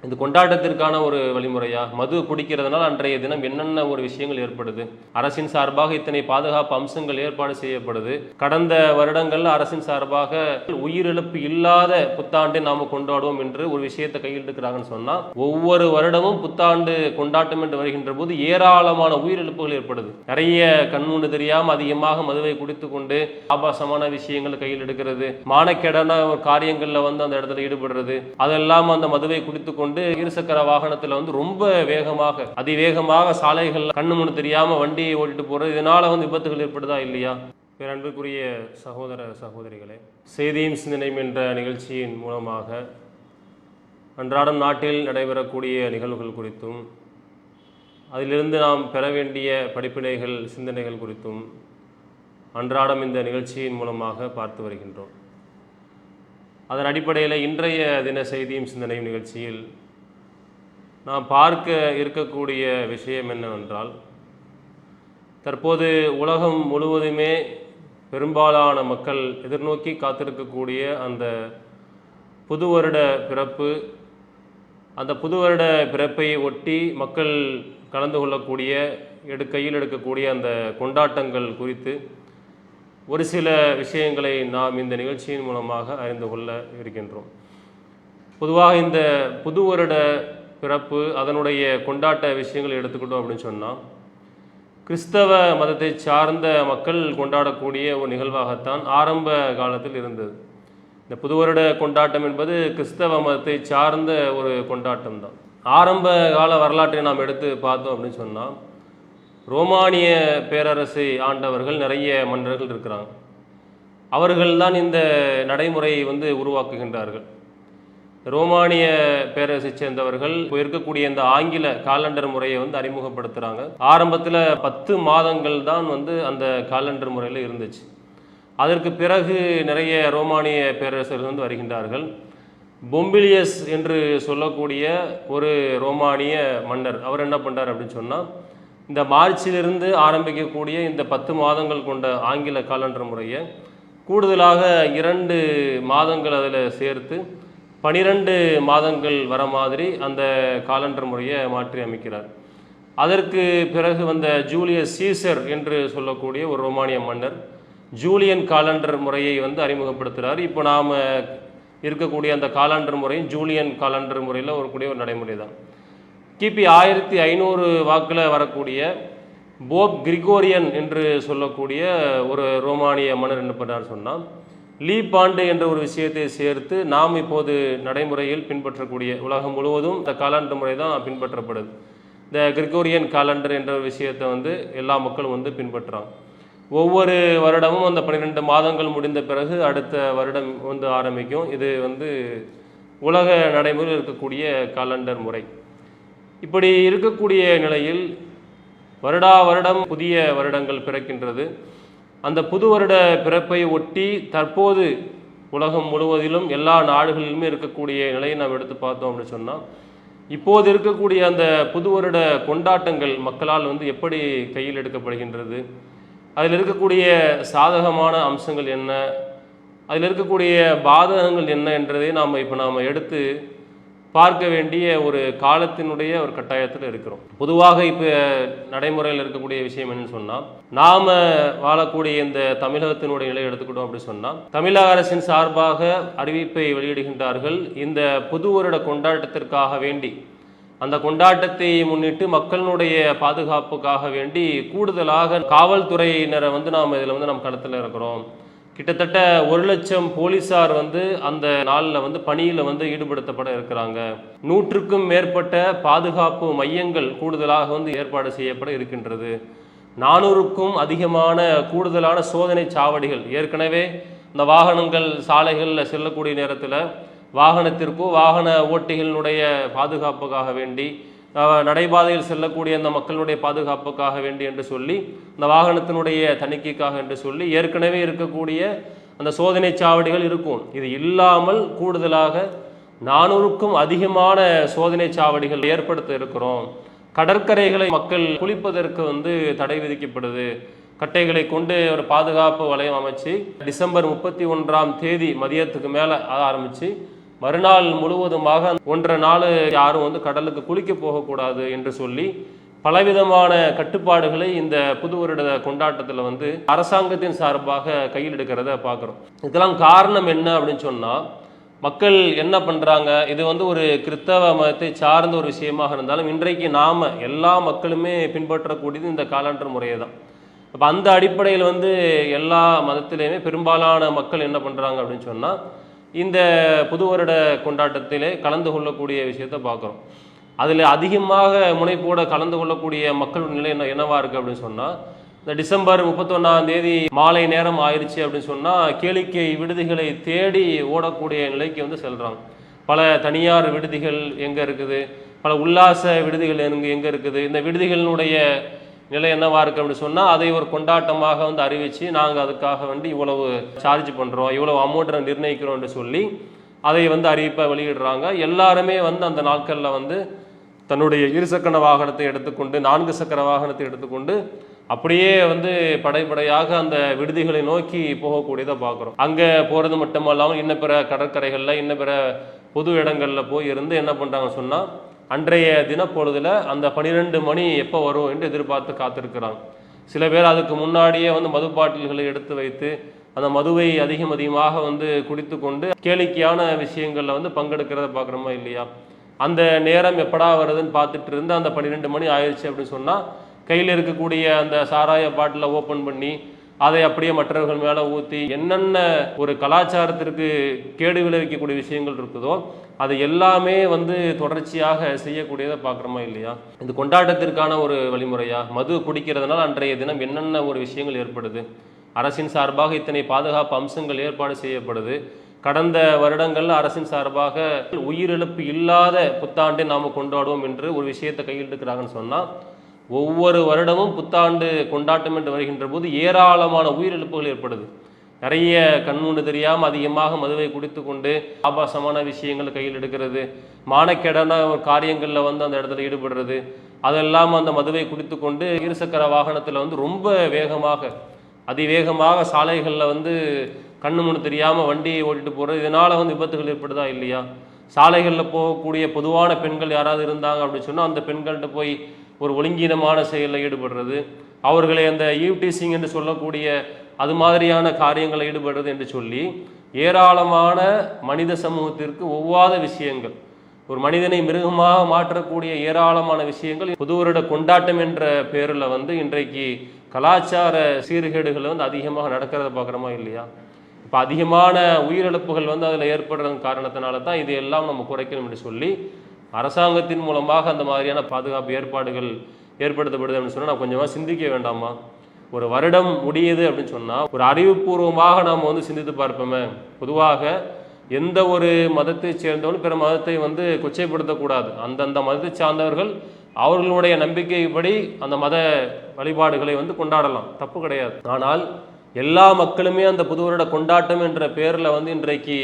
இது கொண்டாட்டத்திற்கான ஒரு வழிமுறையா? மது குடிக்கிறதுனால அன்றைய தினம் என்னென்ன ஒரு விஷயங்கள் ஏற்படுது? அரசின் சார்பாக இத்தனை பாதுகாப்பு அம்சங்கள் ஏற்பாடு செய்யப்படுது. கடந்த வருடங்கள்ல அரசின் சார்பாக உயிரிழப்பு இல்லாத புத்தாண்டை நாம கொண்டாடுவோம் என்று ஒரு விஷயத்தை கையில் எடுக்கிறாங்கன்னு சொன்னா, ஒவ்வொரு வருடமும் புத்தாண்டு கொண்டாட்டம் என்று வருகின்ற போது ஏராளமான உயிரிழப்புகள் ஏற்படுது. நிறைய கண்முன்னு தெரியாம அதிகமாக மதுவை குடித்து கொண்டு ஆபாசமான விஷயங்கள் கையில் எடுக்கிறது, மானக்கேடான ஒரு காரியங்கள்ல அந்த இடத்துல ஈடுபடுறது, அதெல்லாம் அந்த மதுவை குடித்து கொண்டு இருசக்கர வாகனத்துல ரொம்ப வேகமாக அதிவேகமாக சாலைகள் கண்ணு முன்னு தெரியாம வண்டியை ஓட்டிட்டு போறது, இதனால விபத்துகள் ஏற்படுதா இல்லையா? பேரன்புக்குரிய சகோதர சகோதரிகளே, செய்தியும் சிந்தனையும் என்ற நிகழ்ச்சியின் மூலமாக அன்றாடம் நாட்டில் நடைபெறக்கூடிய நிகழ்வுகள் குறித்தும் அதிலிருந்து நாம் பெற வேண்டிய படிப்பினைகள் சிந்தனைகள் குறித்தும் அன்றாடம் இந்த நிகழ்ச்சியின் மூலமாக பார்த்து வருகின்றோம். அதன் அடிப்படையில் இன்றைய தின செய்தியும் சிந்தனையும் நிகழ்ச்சியில் நாம் பார்க்க இருக்கக்கூடிய விஷயம் என்னவென்றால், தற்போது உலகம் முழுவதுமே பெரும்பாலான மக்கள் எதிர்நோக்கி காத்திருக்கக்கூடிய அந்த புது வருட பிறப்பு, அந்த புது வருட பிறப்பை ஒட்டி மக்கள் கலந்து கொள்ளக்கூடிய கையில் எடுக்கக்கூடிய அந்த கொண்டாட்டங்கள் குறித்து ஒரு சில விஷயங்களை நாம் இந்த நிகழ்ச்சியின் மூலமாக அறிந்து கொள்ள இருக்கின்றோம். பொதுவாக இந்த புது வருட பிறப்பு அதனுடைய கொண்டாட்ட விஷயங்களை எடுத்துக்கிட்டோம் அப்படின்னு சொன்னால், கிறிஸ்தவ மதத்தை சார்ந்த மக்கள் கொண்டாடக்கூடிய ஒரு நிகழ்வாகத்தான் ஆரம்ப காலத்தில் இருந்தது. இந்த புது வருட கொண்டாட்டம் என்பது கிறிஸ்தவ மதத்தை சார்ந்த ஒரு கொண்டாட்டம் தான். ஆரம்ப கால வரலாற்றை நாம் எடுத்து பார்த்தோம் அப்படின்னு சொன்னால், ரோமானிய பேரரசை ஆண்டவர்கள் நிறைய மன்னர்கள் இருக்கிறாங்க. அவர்கள்தான் இந்த நடைமுறை உருவாக்குகின்றார்கள். ரோமானிய பேரரசை சேர்ந்தவர்கள் இருக்கக்கூடிய இந்த ஆங்கில காலண்டர் முறையை அறிமுகப்படுத்துகிறாங்க. ஆரம்பத்தில் 10 மாதங்கள் தான் அந்த காலண்டர் முறையில் இருந்துச்சு. அதற்கு பிறகு நிறைய ரோமானிய பேரரசர்கள் வருகின்றார்கள். பொம்பிலியஸ் என்று சொல்லக்கூடிய ஒரு ரோமானிய மன்னர், அவர் என்ன பண்ணுறார் அப்படின்னு சொன்னால், இந்த மார்ச்சிலிருந்து ஆரம்பிக்கக்கூடிய இந்த 10 மாதங்கள் கொண்ட ஆங்கில காலண்டர் முறையை கூடுதலாக 2 மாதங்கள் அதில் சேர்த்து 12 மாதங்கள் வர மாதிரி அந்த காலண்டர் முறையை மாற்றி அமைக்கிறார். அதற்கு பிறகு வந்த ஜூலியஸ் சீசர் என்று சொல்லக்கூடிய ஒரு ரோமானிய மன்னர் ஜூலியன் காலண்டர் முறையை அறிமுகப்படுத்துகிறார். இப்போ நாம் இருக்கக்கூடிய அந்த காலண்டர் முறையும் ஜூலியன் காலண்டர் முறையில் ஒரு நடைமுறை தான். கிபி 1500 வாக்கில் வரக்கூடிய போப் கிரிகோரியன் என்று சொல்லக்கூடிய ஒரு ரோமானிய மன்னர் என்ன பண்ணார் சொன்னால், லீப் ஆண்டு என்ற ஒரு விஷயத்தை சேர்த்து நாம் இப்போது நடைமுறையில் பின்பற்றக்கூடிய உலகம் முழுவதும் இந்த காலண்டர் முறை தான் பின்பற்றப்படுது. இந்த கிரிகோரியன் காலண்டர் என்ற ஒரு விஷயத்தை எல்லா மக்களும் பின்பற்றுறாங்க. ஒவ்வொரு வருடமும் அந்த 12 மாதங்கள் முடிந்த பிறகு அடுத்த வருடம் ஆரம்பிக்கும். இது உலக நடைமுறையில் இருக்கக்கூடிய காலண்டர் முறை. இப்படி இருக்கக்கூடிய நிலையில் வருடா வருடம் புதிய வருடங்கள் பிறக்கின்றது. அந்த புது வருட பிறப்பை ஒட்டி தற்போது உலகம் முழுவதிலும் எல்லா நாடுகளிலுமே இருக்கக்கூடிய நிலையை நாம் எடுத்து பார்த்தோம் அப்படின்னு சொன்னால், இப்போது இருக்கக்கூடிய அந்த புது வருட கொண்டாட்டங்கள் மக்களால் எப்படி கையில் எடுக்கப்படுகின்றது, அதில் இருக்கக்கூடிய சாதகமான அம்சங்கள் என்ன, அதில் இருக்கக்கூடிய பாதகங்கள் என்ன என்றதை நாம் எடுத்து பார்க்க வேண்டிய ஒரு காலத்தினுடைய ஒரு கட்டாயத்தில் இருக்கிறோம். பொதுவாக இப்போ நடைமுறையில் இருக்கக்கூடிய விஷயம் என்னன்னு சொன்னால், நாம் வாழக்கூடிய இந்த தமிழகத்தினுடைய நிலையை எடுத்துக்கிட்டோம் அப்படின்னு சொன்னால், தமிழக அரசின் சார்பாக அறிவிப்பை வெளியிடுகின்றார்கள். இந்த புது வருட கொண்டாட்டத்திற்காக வேண்டி, அந்த கொண்டாட்டத்தை முன்னிட்டு மக்களுடைய பாதுகாப்புக்காக வேண்டி கூடுதலாக காவல்துறையினரை நாம் இதில் நாம் களத்தில் இருக்கிறோம். கிட்டத்தட்ட 1,00,000 போலீஸார் அந்த நாளில் பணியில் ஈடுபடுத்தப்பட இருக்கிறாங்க. 100க்கும் மேற்பட்ட பாதுகாப்பு மையங்கள் கூடுதலாக ஏற்பாடு செய்யப்பட இருக்கின்றது. 400க்கும் அதிகமான கூடுதலான சோதனை சாவடிகள். ஏற்கனவே இந்த வாகனங்கள் சாலைகளில் செல்லக்கூடிய நேரத்தில் வாகனத்திற்கோ வாகன ஓட்டிகளினுடைய பாதுகாப்புக்காக வேண்டி, நடைபாதையில் செல்லக்கூடிய அந்த மக்களுடைய பாதுகாப்புக்காக வேண்டி என்று சொல்லி, இந்த வாகனத்தினுடைய தணிக்கைக்காக என்று சொல்லி ஏற்கனவே இருக்கக்கூடிய அந்த சோதனை சாவடிகள் இருக்கும். இது இல்லாமல் கூடுதலாக 400க்கும் அதிகமான சோதனை சாவடிகள் ஏற்படுத்த இருக்கிறோம். கடற்கரைகளை மக்கள் குளிப்பதற்கு தடை விதிக்கப்படுது. கட்டைகளை கொண்டு ஒரு பாதுகாப்பு வளையம் அமைச்சு டிசம்பர் 31ஆம் தேதி மதியத்துக்கு மேலே ஆரம்பித்து மறுநாள் முழுவதுமாக 1.5 நாள் யாரும் வந்து கடலுக்கு குளிக்க போகக்கூடாது என்று சொல்லி பலவிதமான கட்டுப்பாடுகளை இந்த புது வருட கொண்டாட்டத்தில் வந்து அரசாங்கத்தின் சார்பாக கையில் எடுக்கிறத பார்க்குறோம். இதெல்லாம் காரணம் என்ன அப்படின்னு சொன்னால், மக்கள் என்ன பண்ணுறாங்க, இது வந்து ஒரு கிறிஸ்தவ மதத்தை சார்ந்த ஒரு விஷயமாக இருந்தாலும் இன்றைக்கு நாம் எல்லா மக்களுமே பின்பற்றக்கூடியது இந்த காலண்டர் முறையை தான். அப்போ அந்த அடிப்படையில் வந்து எல்லா மதத்திலையுமே பெரும்பாலான மக்கள் என்ன பண்ணுறாங்க அப்படின்னு சொன்னால், இந்த புது வருட கொண்டாட்டத்திலே கலந்து கொள்ளக்கூடிய விஷயத்தை பார்க்குறோம். அதில் அதிகமாக முனைப்போட கலந்து கொள்ளக்கூடிய மக்களோட நிலை என்னவா இருக்குது அப்படின்னு சொன்னால், இந்த டிசம்பர் 31ஆம் தேதி மாலை நேரம் ஆயிடுச்சு அப்படின்னு சொன்னால் கேளிக்கை விடுதிகளை தேடி ஓடக்கூடிய நிலைக்கு வந்து செல்கிறாங்க. பல தனியார் விடுதிகள் எங்கே இருக்குது, பல உல்லாச விடுதிகள் எங்கே இருக்குது, இந்த விடுதிகளினுடைய நிலை என்னவா இருக்குது அப்படின்னு சொன்னால், அதை ஒரு கொண்டாட்டமாக வந்து அறிவித்து நாங்கள் அதுக்காக வந்து இவ்வளவு சார்ஜ் பண்ணுறோம், இவ்வளவு அமௌண்ட்டை நிர்ணயிக்கிறோம் என்று சொல்லி அதை வந்து அறிவிப்பை வெளியிடுறாங்க. எல்லாருமே வந்து அந்த நாட்களில் வந்து தன்னுடைய 2 சக்கர வாகனத்தை எடுத்துக்கொண்டு 4 சக்கர வாகனத்தை எடுத்துக்கொண்டு அப்படியே வந்து படைப்படையாக அந்த விடுதிகளை நோக்கி போகக்கூடியதை பார்க்குறோம். அங்கே போகிறது மட்டுமல்லாமல் இன்ன பிற கடற்கரைகளில் இன்ன பிற பொது இடங்களில் போய் இருந்து என்ன பண்ணுறாங்கன்னு சொன்னால், அன்றைய தினப்பொழுதில் அந்த 12 மணி எப்போ வரும் என்று எதிர்பார்த்து காத்திருக்கிறாங்க. சில பேர் அதுக்கு முன்னாடியே வந்து மது பாட்டில்களை எடுத்து வைத்து அந்த மதுவை அதிகமாக வந்து குடித்து கொண்டு கேளிக்கையான விஷயங்களில் வந்து பங்கெடுக்கிறத பார்க்குறோமா இல்லையா? அந்த நேரம் எப்படா வருதுன்னு பார்த்துட்டு இருந்து அந்த 12 மணி ஆயிடுச்சு அப்படின்னு சொன்னால் கையில் இருக்கக்கூடிய அந்த சாராய பாட்டிலை ஓப்பன் பண்ணி அதை அப்படியே மற்றவர்கள் மேலே ஊற்றி என்னென்ன ஒரு கலாச்சாரத்திற்கு கேடு விளைவிக்கக்கூடிய விஷயங்கள் இருக்குதோ அது எல்லாமே வந்து தொடர்ச்சியாக செய்யக்கூடியதை பார்க்குறோமா இல்லையா? இந்த கொண்டாட்டத்திற்கான ஒரு வழிமுறையா? மது குடிக்கிறதுனால அன்றைய தினம் என்னென்ன ஒரு விஷயங்கள் ஏற்படுது, அரசின் சார்பாக இத்தனை பாதுகாப்பு அம்சங்கள் ஏற்பாடு செய்யப்படுது, கடந்த வருடங்களில் அரசின் சார்பாக உயிரிழப்பு இல்லாத புத்தாண்டை நாம் கொண்டாடுவோம் என்று ஒரு விஷயத்தை கையில் எடுக்கிறாங்கன்னு சொன்னால், ஒவ்வொரு வருடமும் புத்தாண்டு கொண்டாட்டம் என்று வருகின்ற போது ஏராளமான உயிரிழப்புகள் ஏற்படுது. நிறைய கண்முன்னு தெரியாமல் அதிகமாக மதுவை குடித்து கொண்டு ஆபாசமான விஷயங்கள் கையில் எடுக்கிறது, மானக்கேடான காரியங்களில் வந்து அந்த இடத்துல ஈடுபடுறது, அதெல்லாம் அந்த மதுவை குடித்து கொண்டு 2 சக்கர வாகனத்தில் வந்து ரொம்ப வேகமாக அதிவேகமாக சாலைகளில் வந்து கண்ணு முன்னு தெரியாமல் வண்டியை ஓட்டிட்டு போகிறது, இதனால் வந்து விபத்துகள் ஏற்படுதா இல்லையா? சாலைகளில் போகக்கூடிய பொதுவான பெண்கள் யாராவது இருந்தாங்க அப்படின்னு சொன்னால் அந்த பெண்கள்கிட்ட போய் ஒரு ஒழுங்கீனமான செயலில் ஈடுபடுறது, அவர்களை அந்த ஈவ்டீசிங் என்று சொல்லக்கூடிய அது மாதிரியான காரியங்களில் ஈடுபடுறது என்று சொல்லி ஏராளமான மனித சமூகத்திற்கு ஒவ்வாத விஷயங்கள், ஒரு மனிதனை மிருகமாக மாற்றக்கூடிய ஏராளமான விஷயங்கள் புது வருட கொண்டாட்டம் என்ற பேரில் வந்து இன்றைக்கு கலாச்சார சீர்கேடுகள் வந்து அதிகமாக நடக்கிறத பார்க்குறோமா இல்லையா? இப்போ அதிகமான உயிரிழப்புகள் வந்து அதில் ஏற்படுறது காரணத்தினால தான் இது எல்லாம் நம்ம குறைக்கணும் என்று சொல்லி அரசாங்கத்தின் மூலமாக அந்த மாதிரியான பாதுகாப்பு ஏற்பாடுகள் ஏற்படுத்தப்படுது அப்படின்னு சொன்னால் நான் கொஞ்சமாக சிந்திக்க வேண்டாமா? ஒரு வருடம் முடியுது அப்படின்னு சொன்னால் ஒரு அறிவுபூர்வமாக நாம் வந்து சிந்தித்து பார்ப்போமே. பொதுவாக எந்த ஒரு மதத்தை சேர்ந்தவர்களும் பிற மதத்தை வந்து கொச்சைப்படுத்தக்கூடாது. அந்தந்த மதத்தை சார்ந்தவர்கள் அவர்களுடைய நம்பிக்கைப்படி அந்த மத வழிபாடுகளை வந்து கொண்டாடலாம், தப்பு கிடையாது. ஆனால் எல்லா மக்களுமே அந்த புது வருட கொண்டாட்டம் என்ற பேரில் வந்து இன்றைக்கு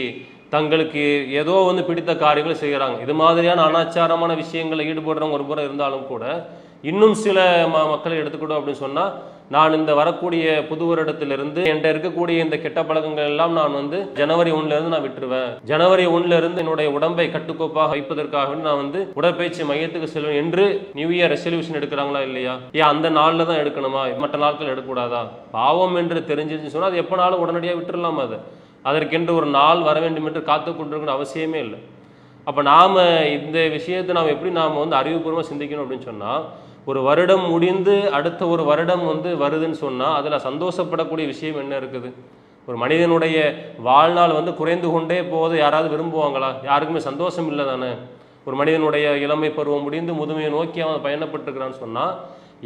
தங்களுக்கு ஏதோ வந்து பிடித்த காரியங்களை செய்கிறாங்க. இது மாதிரியான அனாச்சாரமான விஷயங்களை ஈடுபடுறவங்க ஒரு புறம் இருந்தாலும் கூட இன்னும் சில மக்களை எடுத்துக்கிட்டோம் அப்படின்னு சொன்னால், நான் இந்த வரக்கூடிய புது வருடத்திலிருந்து என்கிட்ட இருக்கக்கூடிய இந்த கெட்ட பழக்கங்கள் எல்லாம் நான் வந்து ஜனவரி 1 நான் விட்டுருவேன், ஜனவரி 1 என்னுடைய உடம்பை கட்டுக்கோப்பாக வைப்பதற்காக நான் வந்து உடற்பயிற்சி மையத்துக்கு செல்வேன் என்று நியூ இயர் ரெசல்யூஷன் எடுக்கிறாங்களா இல்லையா? ஏன் அந்த நாளில் தான் எடுக்கணுமா, மற்ற நாட்கள் எடுக்கக்கூடாதா? பாவம் என்று தெரிஞ்சிருச்சுன்னு சொன்னால் அது எப்போனாலும் உடனடியாக விட்டுடலாம். அதற்கென்று ஒரு நாள் வர வேண்டும் என்று காத்து கொண்டிருக்கிற அவசியமே இல்லை. அப்போ நாம் இந்த விஷயத்தை நாம் எப்படி நாம் வந்து அறிவுபூர்வமாக சிந்திக்கணும் அப்படின்னு சொன்னால், ஒரு வருடம் முடிந்து அடுத்த ஒரு வருடம் வந்து வருதுன்னு சொன்னால் அதில் சந்தோஷப்படக்கூடிய விஷயம் என்ன இருக்குது? ஒரு மனிதனுடைய வாழ்நாள் வந்து குறைந்து கொண்டே போவது யாராவது விரும்புவாங்களா? யாருக்குமே சந்தோஷம் இல்லை தானே. ஒரு மனிதனுடைய இளமை பருவம் முடிந்து முதுமையை நோக்கி அவன் பயணப்பட்டிருக்கிறான்னு சொன்னால்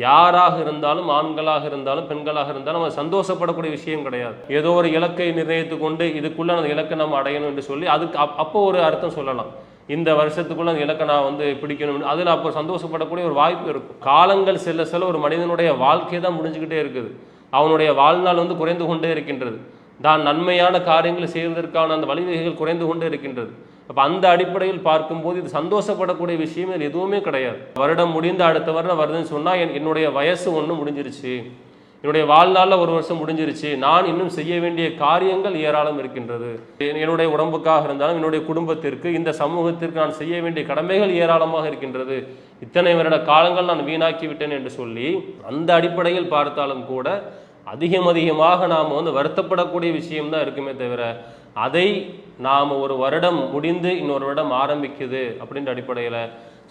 யாராக இருந்தாலும், ஆண்களாக இருந்தாலும் பெண்களாக இருந்தாலும் அவன் சந்தோஷப்படக்கூடிய விஷயம் கிடையாது. ஏதோ ஒரு இலக்கை நிர்ணயித்து கொண்டு இதுக்குள்ள அந்த இலக்கை நம்ம அடையணும் என்று சொல்லி அதுக்கு அப்போ ஒரு அர்த்தம் சொல்லலாம். இந்த வருஷத்துக்குள்ள அந்த இலக்கை நான் வந்து பிடிக்கணும், அதில் அப்போ சந்தோஷப்படக்கூடிய ஒரு வாய்ப்பு இருக்கும். காலங்கள் செல்ல செல்ல ஒரு மனிதனுடைய வாழ்க்கை தான் முடிஞ்சுக்கிட்டே இருக்குது. அவனுடைய வாழ்நாள் வந்து குறைந்து கொண்டே இருக்கின்றது. தான் நன்மையான காரியங்களை செய்வதற்கான அந்த வழிவகைகள் குறைந்து கொண்டே இருக்கின்றது. அப்போ அந்த அடிப்படையில் பார்க்கும்போது இது சந்தோஷப்படக்கூடிய விஷயம் இதில் எதுவுமே கிடையாது. வருடம் முடிந்து அடுத்த வருடம் வருதுன்னு சொன்னால் என்னுடைய வயசு ஒன்று முடிஞ்சிருச்சு, என்னுடைய வாழ்நாளில் ஒரு வருஷம் முடிஞ்சிருச்சு, நான் இன்னும் செய்ய வேண்டிய காரியங்கள் ஏராளம் இருக்கின்றது. என்னுடைய உடம்புக்காக இருந்தாலும் என்னுடைய குடும்பத்திற்கு, இந்த சமூகத்திற்கு நான் செய்ய வேண்டிய கடமைகள் ஏராளமாக இருக்கின்றது, இத்தனை வருட காலங்கள் நான் வீணாக்கி விட்டேன் என்று சொல்லி அந்த அடிப்படையில் பார்த்தாலும் கூட அதிகமாக நாம் வருத்தப்படக்கூடிய விஷயம்தான் இருக்குமே தவிர, அதை நாம் ஒரு வருடம் முடிந்து இன்னொரு வருடம் ஆரம்பிக்குது அப்படின்ற அடிப்படையில்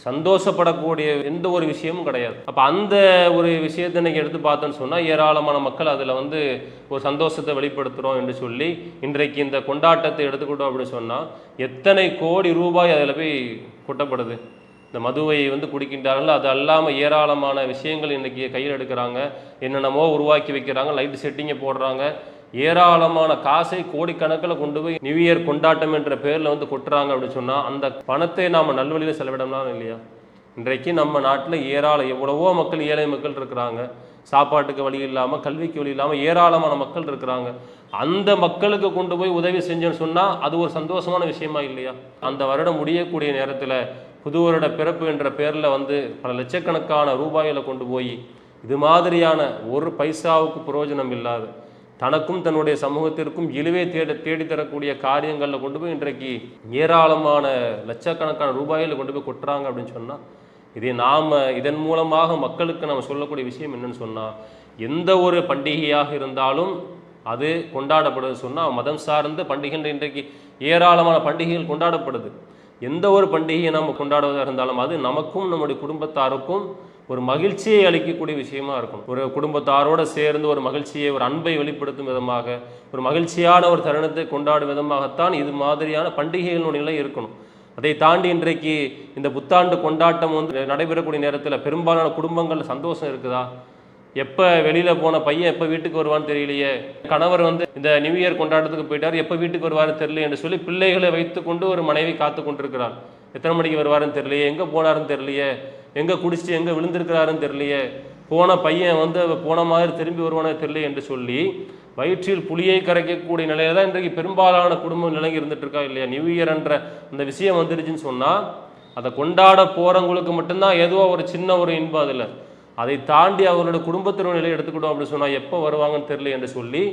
சந்தோஷப்படக்கூடிய எந்த ஒரு விஷயமும் கிடையாது. அப்போ அந்த ஒரு விஷயத்தை இன்னைக்கு எடுத்து பார்த்தோன்னு சொன்னால் ஏராளமான மக்கள் அதில் ஒரு சந்தோஷத்தை வெளிப்படுத்துகிறோம் என்று சொல்லி இன்றைக்கு இந்த கொண்டாட்டத்தை எடுத்துக்கிட்டோம் அப்படின்னு சொன்னால் எத்தனை கோடி ரூபாய் அதில் போய் கொட்டப்படுது. இந்த மதுவை குடிக்கின்றார்கள், அது அல்லாமல் ஏராளமான விஷயங்கள் இன்றைக்கி கையில் எடுக்கிறாங்க, என்னென்னமோ உருவாக்கி வைக்கிறாங்க, லைட் செட்டிங்கை போடுறாங்க, ஏராளமான காசை கோடிக்கணக்கில் கொண்டு போய் நியூ இயர் கொண்டாட்டம் என்ற பேரில் கொட்டுறாங்க அப்படின்னு சொன்னால் அந்த பணத்தை நாம் நல்வழியில் செலவிடலாம் இல்லையா? இன்றைக்கு நம்ம நாட்டில் எவ்வளவோ மக்கள், ஏழை மக்கள் இருக்கிறாங்க, சாப்பாட்டுக்கு வழி இல்லாமல், கல்விக்கு வழி இல்லாமல் ஏராளமான மக்கள் இருக்கிறாங்க. அந்த மக்களுக்கு கொண்டு போய் உதவி செஞ்சோன்னு சொன்னால் அது ஒரு சந்தோஷமான விஷயமா இல்லையா? அந்த வருடம் முடியக்கூடிய நேரத்தில் புது வருட பிறப்பு என்ற பேரில் பல லட்சக்கணக்கான ரூபாயில் கொண்டு போய் இது மாதிரியான ஒரு பைசாவுக்கு பிரயோஜனம் இல்லாத, தனக்கும் தன்னுடைய சமூகத்திற்கும் இழிவே தேடித்தரக்கூடிய காரியங்களில் கொண்டு போய் இன்றைக்கு ஏராளமான லட்சக்கணக்கான ரூபாயில் கொண்டு போய் கொட்டுறாங்க அப்படின்னு சொன்னால், இதன் மூலமாக மக்களுக்கு நம்ம சொல்லக்கூடிய விஷயம் என்னன்னு சொன்னால், எந்த ஒரு பண்டிகையாக இருந்தாலும் அது கொண்டாடப்படுது சொன்னால், மதம் சார்ந்த பண்டிகைகள் இன்றைக்கு ஏராளமான பண்டிகைகள் கொண்டாடப்படுது. எந்த ஒரு பண்டிகையை நம்ம கொண்டாடுவதாக இருந்தாலும் அது நமக்கும் நம்முடைய குடும்பத்தாருக்கும் ஒரு மகிழ்ச்சியை அளிக்கக்கூடிய விஷயமா இருக்கும். ஒரு குடும்பத்தாரோடு சேர்ந்து ஒரு மகிழ்ச்சியை, ஒரு அன்பை வெளிப்படுத்தும் விதமாக, ஒரு மகிழ்ச்சியான ஒரு தருணத்தை கொண்டாடும் விதமாகத்தான் இது மாதிரியான பண்டிகைகளுடைய நிலை இருக்கணும். அதை தாண்டி இன்றைக்கு இந்த புத்தாண்டு கொண்டாட்டம் நடைபெறக்கூடிய நேரத்தில் பெரும்பாலான குடும்பங்கள் சந்தோஷம் இருக்குதா? எப்போ வெளியில் போன பையன் எப்போ வீட்டுக்கு வருவான்னு தெரியலையே, கணவர் இந்த நியூ இயர் கொண்டாட்டத்துக்கு போயிட்டார், எப்போ வீட்டுக்கு வருவாருன்னு தெரியல என்று சொல்லி பிள்ளைகளை வைத்து கொண்டு ஒரு மனைவி காத்து கொண்டிருக்கிறார். எத்தனை மணிக்கு வருவாருன்னு தெரியலையே, எங்கே போனாருன்னு தெரியலையே, எங்கே குடிச்சிட்டு எங்கே விழுந்திருக்கிறாருன்னு தெரியலையே, போன பையன் போன மாதிரி திரும்பி வருவானே தெரியலையே என்று சொல்லி வயிற்றில் புளியை கரைக்கக்கூடிய நிலையில தான் இன்றைக்கு பெரும்பாலான குடும்பம் நிலைக்கு இருந்துட்டு இருக்கா இல்லையா? நியூ இயர் என்ற அந்த விஷயம் வந்துருச்சுன்னு சொன்னால் அதை கொண்டாட போகிறவங்களுக்கு மட்டும்தான் ஏதோ ஒரு சின்ன ஒரு இன்பம் அதில். அதை தாண்டி அவர்களோட குடும்பத்தினர் நிலையை எடுத்துக்கிட்டோம் அப்படின்னு சொன்னால் எப்போ வருவாங்கன்னு தெரியல என்று சொல்லி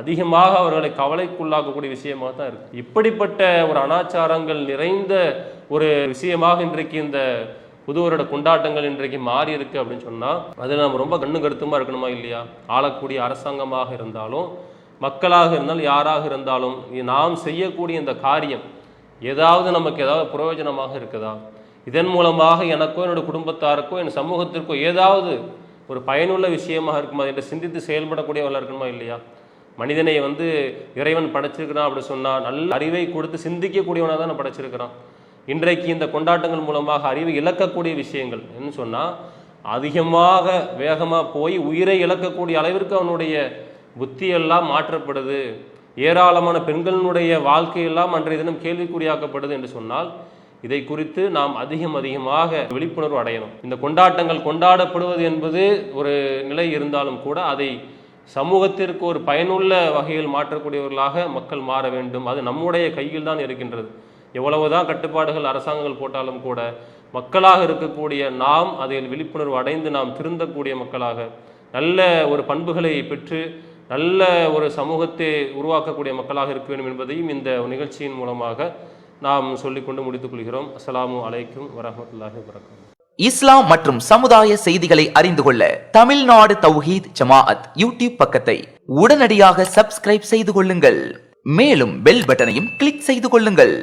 அதிகமாக அவர்களை கவலைக்குள்ளாக்கக்கூடிய விஷயமாக தான் இருக்குது. இப்படிப்பட்ட ஒரு அனாச்சாரங்கள் நிறைந்த ஒரு விஷயமாக இன்றைக்கு இந்த புது வருட கொண்டாட்டங்கள் இன்றைக்கு மாறி இருக்கு அப்படின்னு சொன்னால் அதில் நம்ம ரொம்ப கண்ணு கருத்துமாக இருக்கணுமா இல்லையா? ஆளக்கூடிய அரசாங்கமாக இருந்தாலும், மக்களாக இருந்தாலும், யாராக இருந்தாலும் நாம் செய்யக்கூடிய இந்த காரியம் நமக்கு ஏதாவது பிரயோஜனமாக இருக்குதா? இதன் மூலமாக எனக்கோ என்னோட குடும்பத்தாருக்கோ என் சமூகத்திற்கோ ஏதாவது ஒரு பயனுள்ள விஷயமாக இருக்குமா என்று சிந்தித்து செயல்படக்கூடியவர்களாக இருக்கணுமா இல்லையா? மனிதனை இறைவன் படைச்சிருக்கிறான் அப்படி சொன்னால் நல்ல அறிவை கொடுத்து சிந்திக்கக்கூடியவனாக தான் படைச்சிருக்கிறான். இன்றைக்கு இந்த கொண்டாட்டங்கள் மூலமாக அறிவை இழக்கக்கூடிய விஷயங்கள் என்ன சொன்னால் அதிகமாக வேகமாக போய் உயிரை இழக்கக்கூடிய அளவிற்கு அவனுடைய புத்தியெல்லாம் மாற்றப்படுது. ஏராளமான பெண்களினுடைய வாழ்க்கையெல்லாம் அன்றைய தினம் கேள்விக்குறியாக்கப்படுது என்று சொன்னால் இதை குறித்து நாம் அதிகமாக விழிப்புணர்வு அடையணும். இந்த கொண்டாட்டங்கள் கொண்டாடப்படுவது என்பது ஒரு நிலை இருந்தாலும் கூட அதை சமூகத்திற்கு ஒரு பயனுள்ள வகையில் மாற்றக்கூடியவர்களாக மக்கள் மாற வேண்டும். அது நம்முடைய கையில் தான் இருக்கின்றது. எவ்வளவுதான் கட்டுப்பாடுகள் அரசாங்கங்கள் போட்டாலும் கூட மக்களாக இருக்கக்கூடிய நாம் அதில் விழிப்புணர்வு அடைந்து நாம் திருந்தக்கூடிய மக்களாக நல்ல ஒரு பண்புகளை பெற்று நல்ல ஒரு சமூகத்தை உருவாக்கக்கூடிய மக்களாக இருக்க வேண்டும் என்பதையும் இந்த நிகழ்ச்சியின் மூலமாக நாம் சொல்லிக்கொண்டு முடித்துக் கொள்கிறோம். அஸ்ஸலாமு அலைக்கும் வரஹ்மத்துல்லாஹி வபரகாத்துஹு. இஸ்லாம் மற்றும் சமுதாய செய்திகளை அறிந்து கொள்ள தமிழ்நாடு தௌஹீத் ஜமாஅத் யூடியூப் பக்கத்தை உடனடியாக சப்ஸ்கிரைப் செய்து கொள்ளுங்கள். மேலும் பெல் பட்டனையும் கிளிக் செய்து கொள்ளுங்கள்.